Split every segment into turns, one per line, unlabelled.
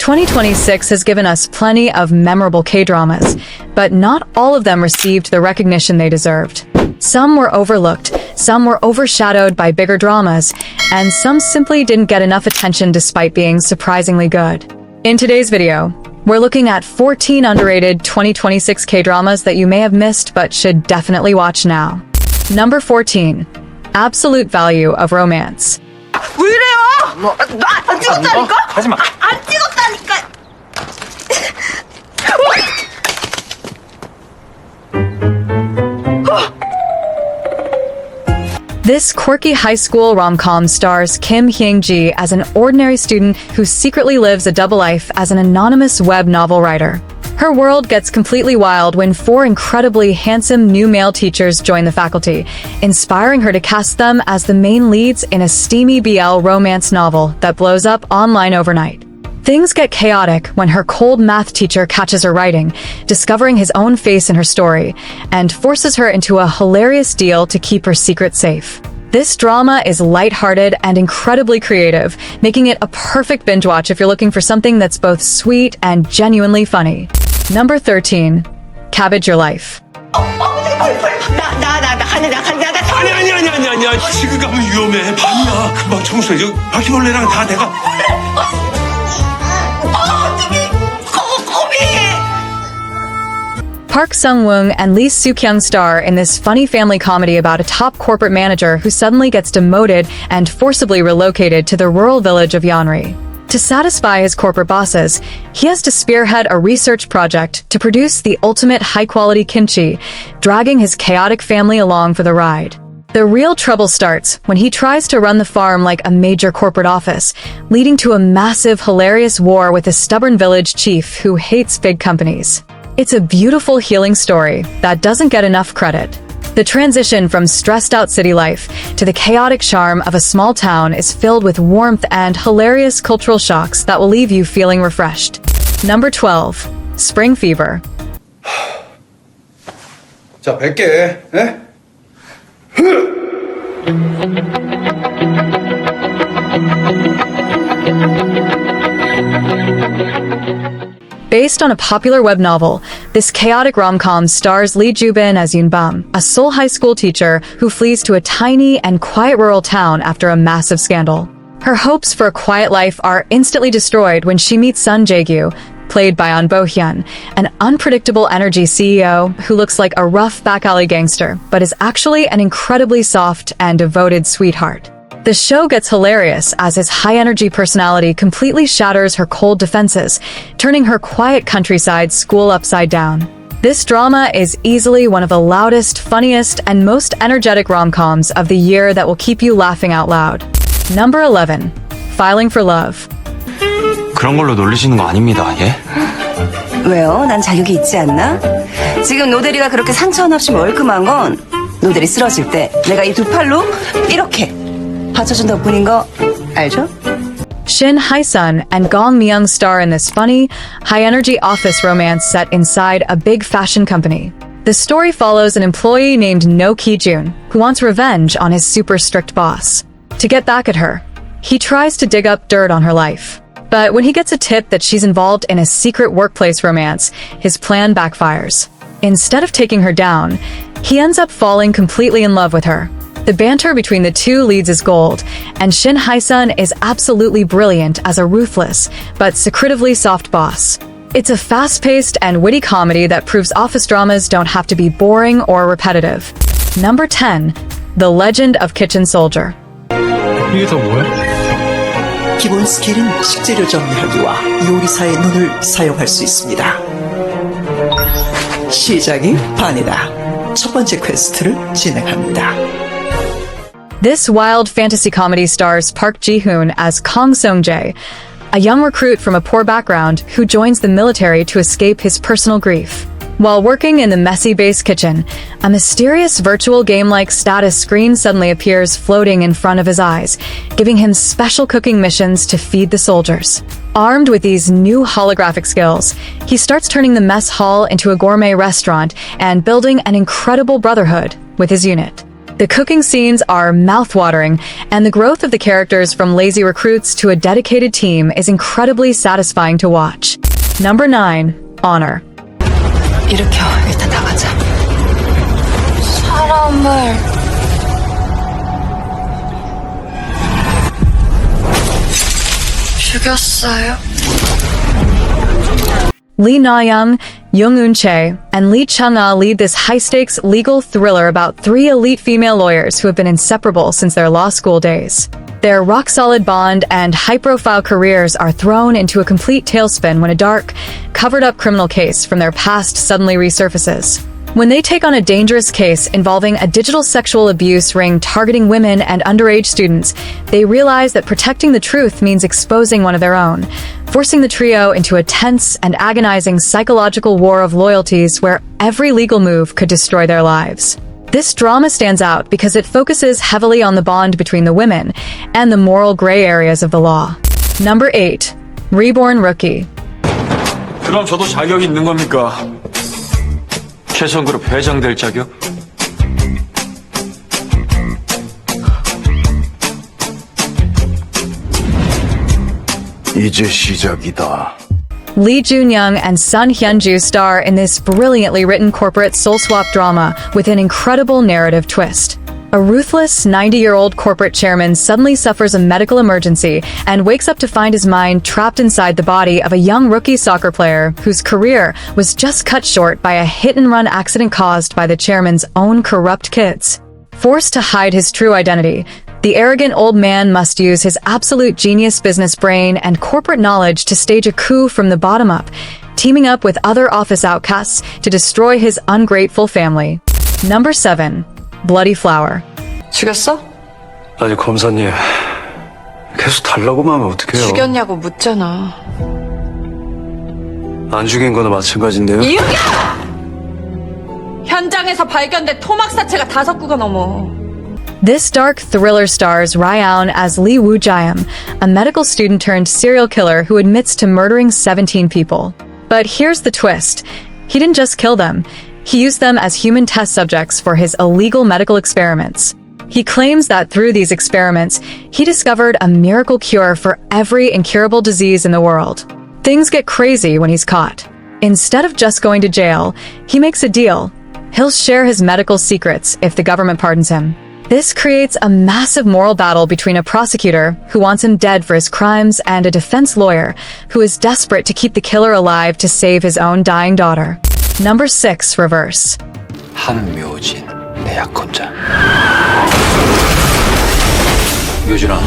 2026 has given us plenty of memorable K-dramas, but not all of them received the recognition they deserved. Some were overlooked, some were overshadowed by bigger dramas, and some simply didn't get enough attention despite being surprisingly good. In today's video, we're looking at 14 underrated 2026 K-dramas that you may have missed but should definitely watch now. Number 14. Absolute Value of Romance.
왜 이래요? 안 찍었다니까?
하지마.
안 찍었다니까.
This quirky high school rom-com stars Kim Hyung-ji as an ordinary student who secretly lives a double life as an anonymous web novel writer. Her world gets completely wild when 4 incredibly handsome new male teachers join the faculty, inspiring her to cast them as the main leads in a steamy BL romance novel that blows up online overnight. Things get chaotic when her cold math teacher catches her writing, discovering his own face in her story, and forces her into a hilarious deal to keep her secret safe. This drama is lighthearted and incredibly creative, making it a perfect binge watch if you're looking for something that's both sweet and genuinely funny. Number 13. Cabbage Your Life.
아니야. 지금 가면 위험해. 밤이야. 금방 청소해. 저 바퀴벌레랑 다 내가.
Park Sung-woong and Lee Soo-kyung star in this funny family comedy about a top corporate manager who suddenly gets demoted and forcibly relocated to the rural village of Yeonri. To satisfy his corporate bosses, he has to spearhead a research project to produce the ultimate high-quality kimchi, dragging his chaotic family along for the ride. The real trouble starts when he tries to run the farm like a major corporate office, leading to a massive, hilarious war with a stubborn village chief who hates big companies. It's a beautiful, healing story that doesn't get enough credit. The transition from stressed-out city life to the chaotic charm of a small town is filled with warmth and hilarious cultural shocks that will leave you feeling refreshed. Number 12. Spring Fever.
자, 100개. 예?
Based on a popular web novel, this chaotic rom-com stars Lee Ju-bin as Yoon-bum, a Seoul high school teacher who flees to a tiny and quiet rural town after a massive scandal. Her hopes for a quiet life are instantly destroyed when she meets Sun Jae-gyu, played by An Bo-hyun, an unpredictable energy CEO who looks like a rough back-alley gangster, but is actually an incredibly soft and devoted sweetheart. The show gets hilarious as his high-energy personality completely shatters her cold defenses, turning her quiet countryside school upside down. This drama is easily one of the loudest, funniest, and most energetic rom-coms of the year that will keep you laughing out loud. Number 11. Filing for Love.
그런 걸로 놀리시는 거 아닙니다, 예?
왜요? 난 자격이 있지 않나? 지금 노대리가 그렇게 상처 없이 멀끔한 건 노대리 쓰러질 때 내가 이 두 팔로 이렇게 받쳐준 덕분인 거 알죠?
Shin Hae-sun and Gong Mi-young star in this funny, high-energy office romance set inside a big fashion company. The story follows an employee named No Ki-jun, who wants revenge on his super strict boss. To get back at her, he tries to dig up dirt on her life. But when he gets a tip that she's involved in a secret workplace romance, his plan backfires. Instead of taking her down, he ends up falling completely in love with her. The banter between the two leads is gold, and Shin Hae-sun is absolutely brilliant as a ruthless, but secretively soft boss. It's a fast-paced and witty comedy that proves office dramas don't have to be boring or repetitive. Number 10. The Legend of Kitchen Soldier.
이게 다 뭐야?
기본 스킬은 식재료 정리하기와 요리사의 눈을 사용할 수 있습니다. 시작이 반이다. 첫 번째 퀘스트를 진행합니다.
This wild fantasy comedy stars Park Ji-hoon as Kang Sung-jae, a young recruit from a poor background who joins the military to escape his personal grief. While working in the messy base kitchen, a mysterious virtual game-like status screen suddenly appears floating in front of his eyes, giving him special cooking missions to feed the soldiers. Armed with these new holographic skills, he starts turning the mess hall into a gourmet restaurant and building an incredible brotherhood with his unit. The cooking scenes are mouth-watering, and the growth of the characters from lazy recruits to a dedicated team is incredibly satisfying to watch. Number 9. Honor.
일으켜. 일단 나가자.
사람을 죽였어요.
Lee Na-young, Young Eun-chae, and Lee Chung-ah lead this high-stakes legal thriller about 3 elite female lawyers who have been inseparable since their law school days. Their rock-solid bond and high-profile careers are thrown into a complete tailspin when a dark, covered-up criminal case from their past suddenly resurfaces. When they take on a dangerous case involving a digital sexual abuse ring targeting women and underage students, they realize that protecting the truth means exposing one of their own, forcing the trio into a tense and agonizing psychological war of loyalties where every legal move could destroy their lives. This drama stands out because it focuses heavily on the bond between the women and the moral gray areas of the law. Number 8. Reborn Rookie.
그럼 저도 자격이 있는 겁니까? 최선그룹 회장 될 자격?
이제 시작이다.
Lee Jun-young and Sun Hyun-ju star in this brilliantly written corporate soul swap drama with an incredible narrative twist. A ruthless 90-year-old corporate chairman suddenly suffers a medical emergency and wakes up to find his mind trapped inside the body of a young rookie soccer player whose career was just cut short by a hit-and-run accident caused by the chairman's own corrupt kids. Forced to hide his true identity, the arrogant old man must use his absolute genius business brain and corporate knowledge to stage a coup from the bottom up, teaming up with other office outcasts to destroy his ungrateful family. Number 7. Bloody Flower.
죽였어?
아니 검사님 계속 달라고만 하면 어떡해요?
죽였냐고 묻잖아.
안 죽인 거나 마찬가지인데요.
이유야! 현장에서 발견된 토막 사체가 5구가 넘어.
This dark thriller stars Ryan as Lee Woo-jaeum, a medical student turned serial killer who admits to murdering 17 people. But here's the twist. He didn't just kill them. He used them as human test subjects for his illegal medical experiments. He claims that through these experiments, he discovered a miracle cure for every incurable disease in the world. Things get crazy when he's caught. Instead of just going to jail, he makes a deal. He'll share his medical secrets if the government pardons him. This creates a massive moral battle between a prosecutor who wants him dead for his crimes and a defense lawyer who is desperate to keep the killer alive to save his own dying daughter. Number 6. Reverse.
한묘진 내 약혼자. 묘진아.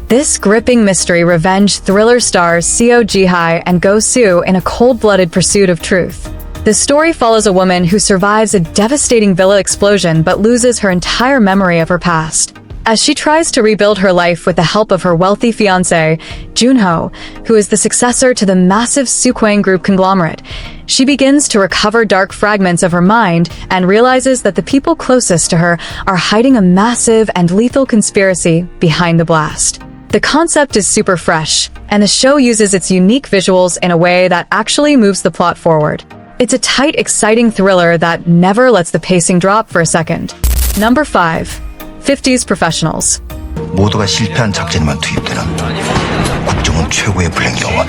This gripping mystery revenge thriller stars Seo Ji-hae and Go Soo in a cold-blooded pursuit of truth. The story follows a woman who survives a devastating villa explosion but loses her entire memory of her past. As she tries to rebuild her life with the help of her wealthy fiancé, Jun-ho, who is the successor to the massive Sukwang Group conglomerate, she begins to recover dark fragments of her mind and realizes that the people closest to her are hiding a massive and lethal conspiracy behind the blast. The concept is super fresh, and the show uses its unique visuals in a way that actually moves the plot forward. It's a tight, exciting thriller that never lets the pacing drop for a second. Number 5. 50s Professionals.
모두가 실패한 작전에만 투입되는 국정원 최고의 블랙 요원.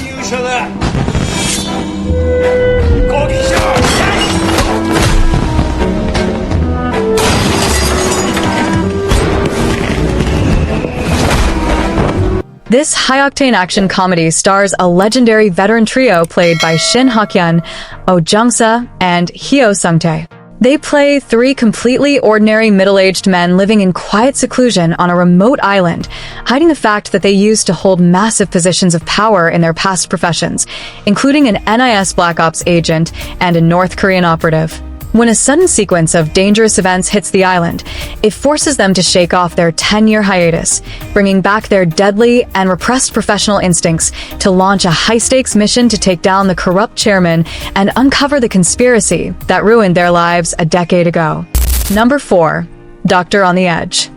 This high-octane action comedy stars a legendary veteran trio played by Shin Ha-kyun, Oh Jung-se, and Hyo Sung-tae. They play 3 completely ordinary middle-aged men living in quiet seclusion on a remote island, hiding the fact that they used to hold massive positions of power in their past professions, including an NIS Black Ops agent and a North Korean operative. When a sudden sequence of dangerous events hits the island, it forces them to shake off their 10-year hiatus, bringing back their deadly and repressed professional instincts to launch a high-stakes mission to take down the corrupt chairman and uncover the conspiracy that ruined their lives a decade ago. Number 4. Doctor on the Edge.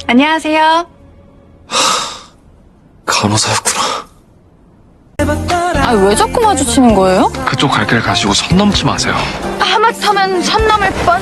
안녕하세요.
간호사였구나.
아니, 왜 자꾸 마주치는 거예요?
그쪽 갈 길 가시고 선 넘지 마세요.
하마터면 선 넘을 뻔.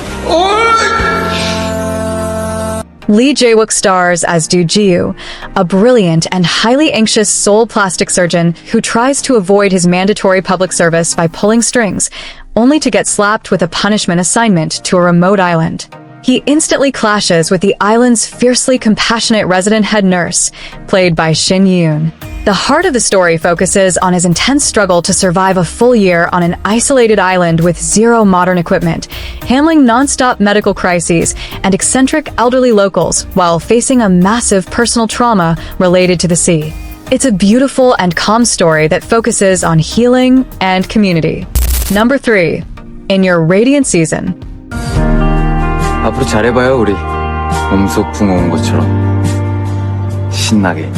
Lee Jae-wook stars as do Ji-hoon, a brilliant and highly anxious soul plastic surgeon who tries to avoid his mandatory public service by pulling strings, only to get slapped with a punishment assignment to a remote island. He instantly clashes with the island's fiercely compassionate resident head nurse, played by Ji-hoon. The heart of the story focuses on his intense struggle to survive a full year on an isolated island with zero modern equipment, handling non-stop medical crises and eccentric elderly locals while facing a massive personal trauma related to the sea. It's a beautiful and calm story that focuses on healing and community. Number 3. In your radiant season.
앞으로 잘해봐요, 우리. 몸속 붕어 온 것처럼. 신나게.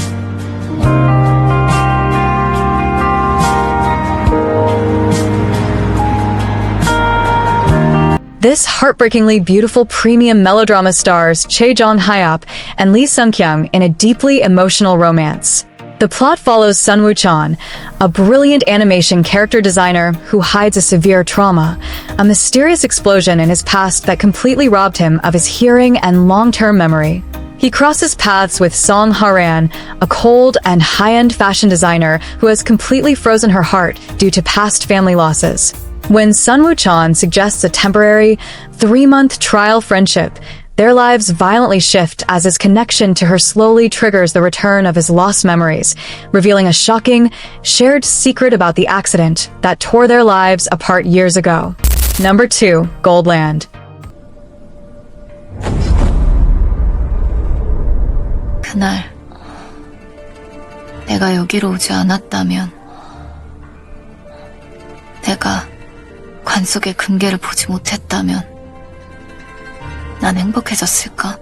This heartbreakingly beautiful premium melodrama stars Chae Jong-hyop and Lee Sung-kyung in a deeply emotional romance. The plot follows Sun Woo-chan, a brilliant animation character designer who hides a severe trauma, a mysterious explosion in his past that completely robbed him of his hearing and long-term memory. He crosses paths with Song Ha-ran, a cold and high-end fashion designer who has completely frozen her heart due to past family losses. When Sun Woo-chan suggests a temporary, 3-month trial friendship, their lives violently shift as his connection to her slowly triggers the return of his lost memories, revealing a shocking, shared secret about the accident that tore their lives apart years ago. Number 2. Goldland.
그날 내가 여기로 오지 않았다면 내가 관 속의 금괴를 보지 못했다면 난 행복해졌을까?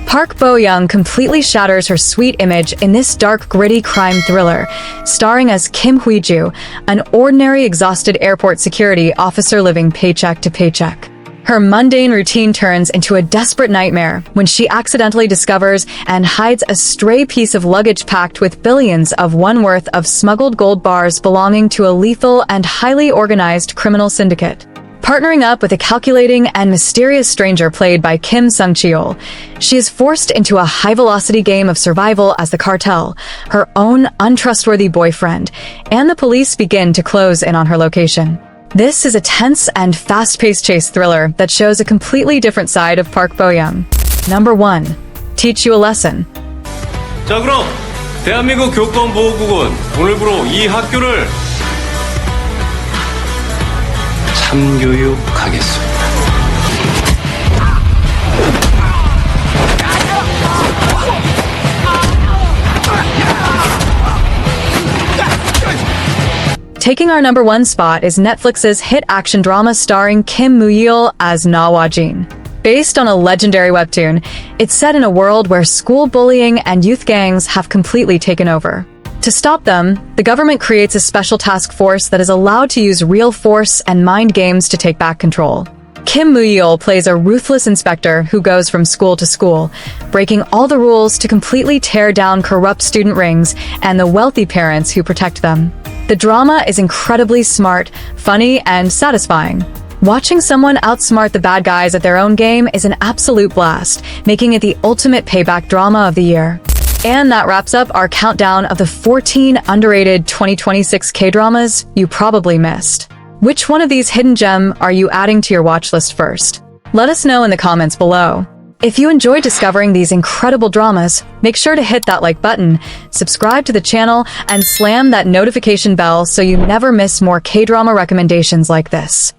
Park Bo-young completely shatters her sweet image in this dark, gritty crime thriller, starring as Kim Hui-ju, an ordinary, exhausted airport security officer living paycheck to paycheck. Her mundane routine turns into a desperate nightmare when she accidentally discovers and hides a stray piece of luggage packed with billions of won worth of smuggled gold bars belonging to a lethal and highly organized criminal syndicate. Partnering up with a calculating and mysterious stranger played by Kim Sung-cheol, she is forced into a high-velocity game of survival as the cartel, her own untrustworthy boyfriend, and the police begin to close in on her location. This is a tense and fast-paced chase thriller that shows a completely different side of Park Bo-young. Number 1. Teach you a lesson.
자, 그럼 대한민국 교권보호국은 오늘부로 이 학교를
참교육하겠습니다.
Taking our number 1 spot is Netflix's hit action drama starring Kim Mu-yeol as Na-wa-jin. Based on a legendary webtoon, it's set in a world where school bullying and youth gangs have completely taken over. To stop them, the government creates a special task force that is allowed to use real force and mind games to take back control. Kim Mu-yeol plays a ruthless inspector who goes from school to school, breaking all the rules to completely tear down corrupt student rings and the wealthy parents who protect them. The drama is incredibly smart, funny, and satisfying. Watching someone outsmart the bad guys at their own game is an absolute blast, making it the ultimate payback drama of the year. And that wraps up our countdown of the 14 underrated 2026 K-dramas you probably missed. Which one of these hidden gems are you adding to your watch list first? Let us know in the comments below. If you enjoyed discovering these incredible dramas, make sure to hit that like button, subscribe to the channel, and slam that notification bell so you never miss more K-drama recommendations like this.